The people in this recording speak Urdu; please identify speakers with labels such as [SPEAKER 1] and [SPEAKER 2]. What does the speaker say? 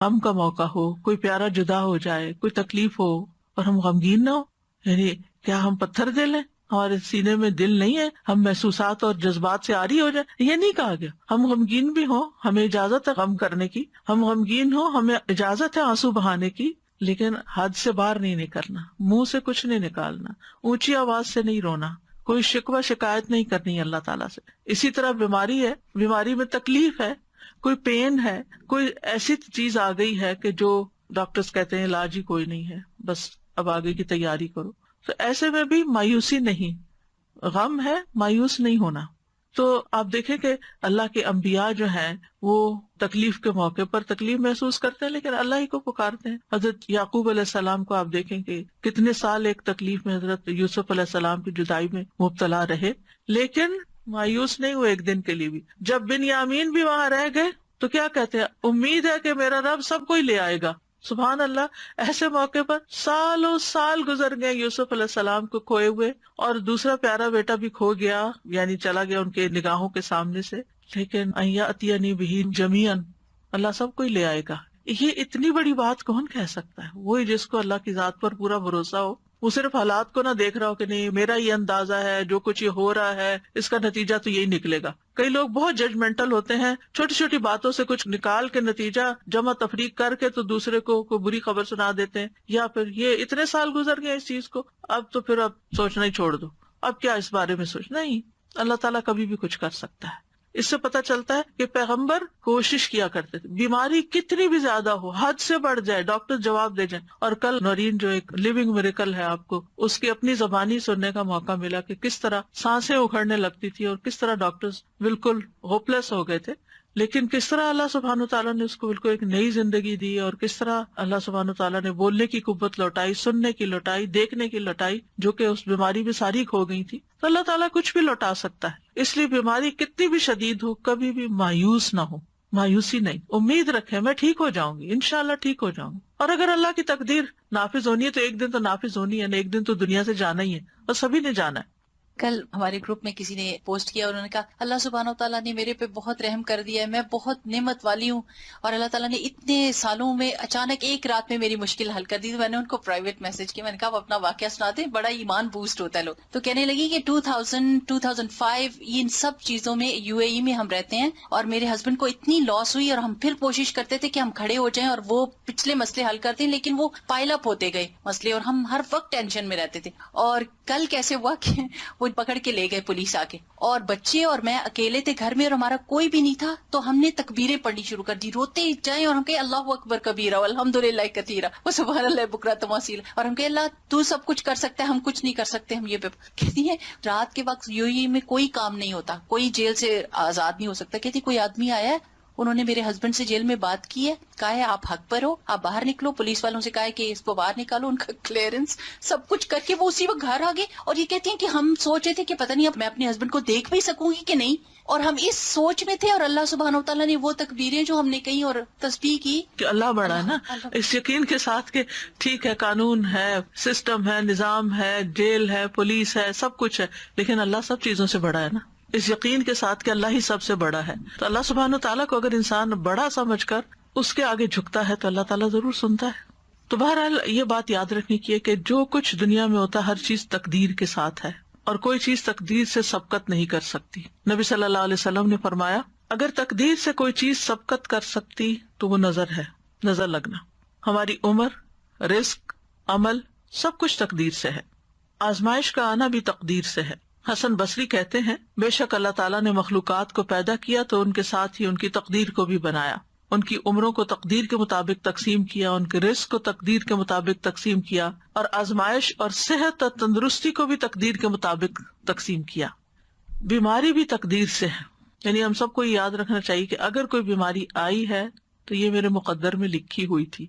[SPEAKER 1] غم کا موقع ہو، کوئی پیارا جدا ہو جائے، کوئی تکلیف ہو اور ہم غمگین نہ ہو، یعنی کیا ہم پتھر دے لیں؟ ہمارے سینے میں دل نہیں ہے، ہم محسوسات اور جذبات سے عاری ہو جائے؟ یہ نہیں کہا گیا. ہم غمگین بھی ہوں، ہمیں اجازت ہے غم کرنے کی، ہم غمگین ہوں، ہمیں اجازت ہے آنسو بہانے کی، لیکن حد سے باہر نہیں نکلنا، منہ سے کچھ نہیں نکالنا، اونچی آواز سے نہیں رونا، کوئی شکوہ شکایت نہیں کرنی ہے اللہ تعالیٰ سے. اسی طرح بیماری ہے، بیماری میں تکلیف ہے، کوئی پین ہے، کوئی ایسی چیز آ گئی ہے کہ جو ڈاکٹرز کہتے ہیں علاج ہی کوئی نہیں ہے، بس اب آگے کی تیاری کرو، تو ایسے میں بھی مایوسی نہیں، غم ہے، مایوس نہیں ہونا. تو آپ دیکھیں کہ اللہ کے انبیاء جو ہیں وہ تکلیف کے موقع پر تکلیف محسوس کرتے ہیں لیکن اللہ ہی کو پکارتے ہیں. حضرت یعقوب علیہ السلام کو آپ دیکھیں کہ کتنے سال ایک تکلیف میں حضرت یوسف علیہ السلام کی جدائی میں مبتلا رہے، لیکن مایوس نہیں ہوئے ایک دن کے لیے بھی. جب بنیامین بھی وہاں رہ گئے تو کیا کہتے ہیں، امید ہے کہ میرا رب سب کو ہی لے آئے گا. سبحان اللہ. ایسے موقع پر سالوں سال گزر گئے یوسف علیہ السلام کو کھوئے ہوئے، اور دوسرا پیارا بیٹا بھی کھو گیا، یعنی چلا گیا ان کے نگاہوں کے سامنے سے، لیکن ان یأتینی بہ جمیعا، اللہ سب کو ہی لے آئے گا. یہ اتنی بڑی بات کون کہہ سکتا ہے؟ وہی جس کو اللہ کی ذات پر پورا بھروسہ ہو، وہ صرف حالات کو نہ دیکھ رہا ہو کہ نہیں میرا یہ اندازہ ہے، جو کچھ یہ ہو رہا ہے اس کا نتیجہ تو یہی نکلے گا. کئی لوگ بہت ججمنٹل ہوتے ہیں، چھوٹی چھوٹی باتوں سے کچھ نکال کے نتیجہ جمع تفریق کر کے تو دوسرے کو کوئی بری خبر سنا دیتے ہیں، یا پھر یہ اتنے سال گزر گئے اس چیز کو، اب تو پھر اب سوچنا ہی چھوڑ دو، اب کیا اس بارے میں سوچنا. نہیں، اللہ تعالیٰ کبھی بھی کچھ کر سکتا ہے. اس سے پتہ چلتا ہے کہ پیغمبر کوشش کیا کرتے تھے، بیماری کتنی بھی زیادہ ہو، حد سے بڑھ جائے، ڈاکٹر جواب دے جائیں. اور کل نورین جو ایک لیونگ میریکل ہے، آپ کو اس کی اپنی زبانی سننے کا موقع ملا کہ کس طرح سانسیں اکھڑنے لگتی تھی اور کس طرح ڈاکٹرز بالکل ہوپلیس ہو گئے تھے، لیکن کس طرح اللہ سبحانہ تعالیٰ نے اس کو بالکل ایک نئی زندگی دی، اور کس طرح اللہ سبحانہ تعالیٰ نے بولنے کی قوت لوٹائی، سننے کی لوٹائی، دیکھنے کی لوٹائی، جو کہ اس بیماری میں ساری کھو گئی تھی. تو اللہ تعالیٰ کچھ بھی لوٹا سکتا ہے. اس لیے بیماری کتنی بھی شدید ہو کبھی بھی مایوس نہ ہو، مایوسی نہیں، امید رکھے میں ٹھیک ہو جاؤں گی، انشاءاللہ ٹھیک ہو جاؤں گی. اور اگر اللہ کی تقدیر نافذ ہونی ہے تو ایک دن تو نافذ ہونی ہے نا، ایک دن تو دنیا سے جانا ہی ہے، اور سبھی نے جانا ہے.
[SPEAKER 2] کل ہمارے گروپ میں کسی نے پوسٹ کیا، انہوں نے کہا اللہ سبحانہ تعالیٰ نے میرے پہ بہت رحم کر دیا ہے، میں بہت نعمت والی ہوں، اور اللہ تعالیٰ نے اتنے سالوں میں اچانک ایک رات میں میری مشکل حل کر دی. تو میں نے ان کو پرائیویٹ میسج کیا، میں نے کہا آپ اپنا واقعہ سناتے، بڑا ایمان بوسٹ ہوتا ہے لوگ. تو کہنے لگی کہ 2005 ان سب چیزوں میں UAE میں ہم رہتے ہیں، اور میرے ہسبینڈ کو اتنی لاس ہوئی، اور ہم پھر کوشش کرتے تھے کہ ہم کھڑے ہو جائیں اور وہ پچھلے مسئلے حل کرتے ہیں، لیکن وہ پائل اپ ہوتے گئے مسئلے، اور ہم ہر وقت ٹینشن میں رہتے تھے. اور کل کیسے ہوا کہ وہ پکڑ کے لے گئے پولیس آ کے، اور بچے اور میں اکیلے تھے گھر میں، اور ہمارا کوئی بھی نہیں تھا. تو ہم نے تکبیریں پڑھنی شروع کر دی، روتے جائیں، اور ہم کہے اللہ اکبر کبیرہ والحمدللہ کثیرہ وسبحان اللہ بکرۃ واسیلا، اور ہم کہے اللہ تو سب کچھ کر سکتا ہے، ہم کچھ نہیں کر سکتے. ہم یہ کہتی ہیں رات کے وقت UAE میں کوئی کام نہیں ہوتا، کوئی جیل سے آزاد نہیں ہو سکتا. کہتی کوئی آدمی آیا ہے، انہوں نے میرے ہسبینڈ سے جیل میں بات کی ہے، کہا ہے آپ حق پر ہو، آپ باہر نکلو. پولیس والوں سے کہا ہے کہ اس کو باہر نکالو، ان کا کلیئرنس سب کچھ کر کے وہ اسی وقت گھر آ گئے. اور یہ کہتی ہیں کہ ہم سوچ رہے تھے کہ پتہ نہیں اب میں اپنے ہسبینڈ کو دیکھ بھی سکوں گی کہ نہیں، اور ہم اس سوچ میں تھے، اور اللہ سبحانہ و تعالیٰ نے وہ تکبیریں جو ہم نے کہی اور تسبیح کی
[SPEAKER 1] کہ اللہ بڑا ہے نا، اس یقین کے ساتھ کہ ٹھیک ہے قانون ہے، سسٹم ہے، نظام ہے، جیل ہے، پولیس ہے، سب کچھ ہے، لیکن اللہ سب چیزوں سے بڑا ہے نا، اس یقین کے ساتھ کہ اللہ ہی سب سے بڑا ہے. تو اللہ سبحانہ تعالیٰ کو اگر انسان بڑا سمجھ کر اس کے آگے جھکتا ہے تو اللہ تعالیٰ ضرور سنتا ہے. تو بہرحال یہ بات یاد رکھنی کی ہے کہ جو کچھ دنیا میں ہوتا ہے ہر چیز تقدیر کے ساتھ ہے، اور کوئی چیز تقدیر سے سبقت نہیں کر سکتی. نبی صلی اللہ علیہ وسلم نے فرمایا اگر تقدیر سے کوئی چیز سبقت کر سکتی تو وہ نظر ہے، نظر لگنا. ہماری عمر، رزق، عمل سب کچھ تقدیر سے ہے. آزمائش کا آنا بھی تقدیر سے ہے. حسن بصری کہتے ہیں بے شک اللہ تعالیٰ نے مخلوقات کو پیدا کیا تو ان کے ساتھ ہی ان کی تقدیر کو بھی بنایا. ان کی عمروں کو تقدیر کے مطابق تقسیم کیا، ان کے رزق کو تقدیر کے مطابق تقسیم کیا، اور آزمائش اور صحت اور تندرستی کو بھی تقدیر کے مطابق تقسیم کیا. بیماری بھی تقدیر سے ہے، یعنی ہم سب کو یاد رکھنا چاہیے کہ اگر کوئی بیماری آئی ہے تو یہ میرے مقدر میں لکھی ہوئی تھی.